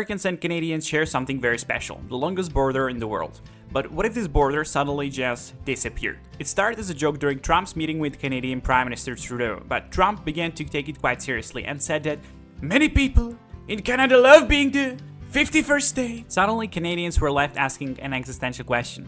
Americans and Canadians share something very special, the longest border in the world. But what if this border suddenly just disappeared? It started as a joke during Trump's meeting with Canadian Prime Minister Trudeau, but Trump began to take it quite seriously and said that many people in Canada love being the 51st state. Suddenly, Canadians were left asking an existential question.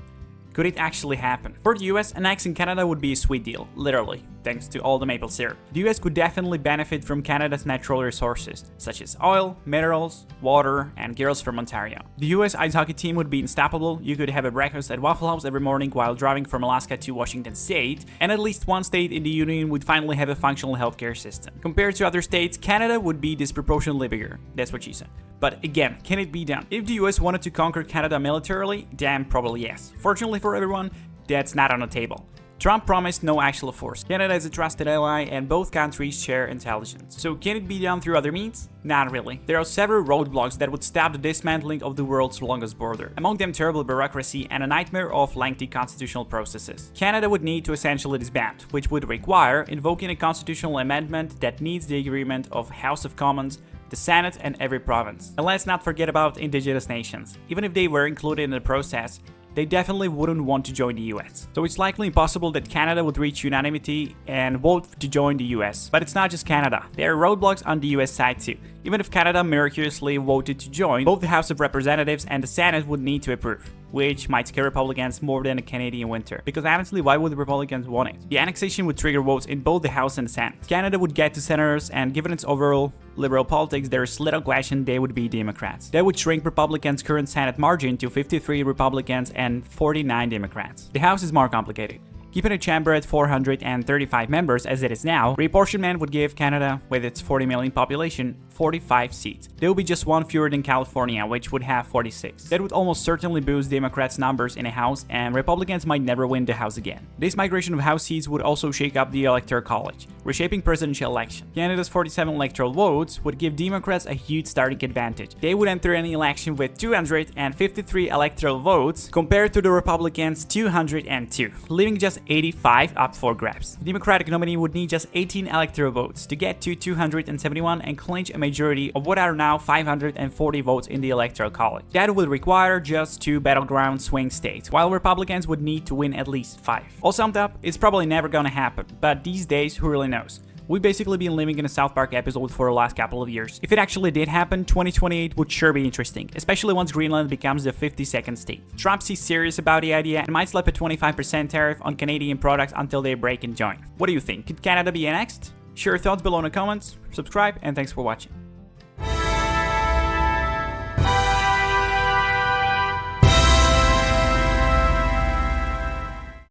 Could it actually happen? For the US, annexing Canada would be a sweet deal, literally, thanks to all the maple syrup. The US could definitely benefit from Canada's natural resources, such as oil, minerals, water, and girls from Ontario. The US ice hockey team would be unstoppable. You could have a breakfast at Waffle House every morning while driving from Alaska to Washington State, and at least one state in the Union would finally have a functional healthcare system. Compared to other states, Canada would be disproportionately bigger. That's what she said. But again, can it be done? If the US wanted to conquer Canada militarily, then probably yes. Fortunately for everyone, that's not on the table. Trump promised no actual force. Canada is a trusted ally and both countries share intelligence. So can it be done through other means? Not really. There are several roadblocks that would stop the dismantling of the world's longest border. Among them, terrible bureaucracy and a nightmare of lengthy constitutional processes. Canada would need to essentially disband, which would require invoking a constitutional amendment that needs the agreement of House of Commons, the Senate, and every province. And let's not forget about indigenous nations. Even if they were included in the process, they definitely wouldn't want to join the US. So it's likely impossible that Canada would reach unanimity and vote to join the US. But it's not just Canada. There are roadblocks on the US side too. Even if Canada miraculously voted to join, both the House of Representatives and the Senate would need to approve, which might scare Republicans more than a Canadian winter. Because honestly, why would the Republicans want it? The annexation would trigger votes in both the House and the Senate. Canada would get 2 senators, and given its overall liberal politics, there's little question they would be Democrats. That would shrink Republicans' current Senate margin to 53 Republicans and 49 Democrats. The House is more complicated. Keeping a chamber at 435 members as it is now, reapportionment would give Canada, with its 40 million population, 45 seats. There would be just one fewer than California, which would have 46. That would almost certainly boost Democrats' numbers in a House, and Republicans might never win the House again. This migration of House seats would also shake up the Electoral College, reshaping presidential election. Canada's 47 electoral votes would give Democrats a huge starting advantage. They would enter any election with 253 electoral votes compared to the Republicans' 202, leaving just 85 up for grabs. The Democratic nominee would need just 18 electoral votes to get to 271 and clinch a majority of what are now 540 votes in the Electoral College. That would require just 2 battleground swing states, while Republicans would need to win at least 5. All summed up, it's probably never gonna happen, but these days, who really knows? We've basically been living in a South Park episode for the last couple of years. If it actually did happen, 2028 would sure be interesting, especially once Greenland becomes the 52nd state. Trump seems serious about the idea and might slap a 25% tariff on Canadian products until they break and join. What do you think? Could Canada be annexed? Share your thoughts below in the comments, subscribe, and thanks for watching.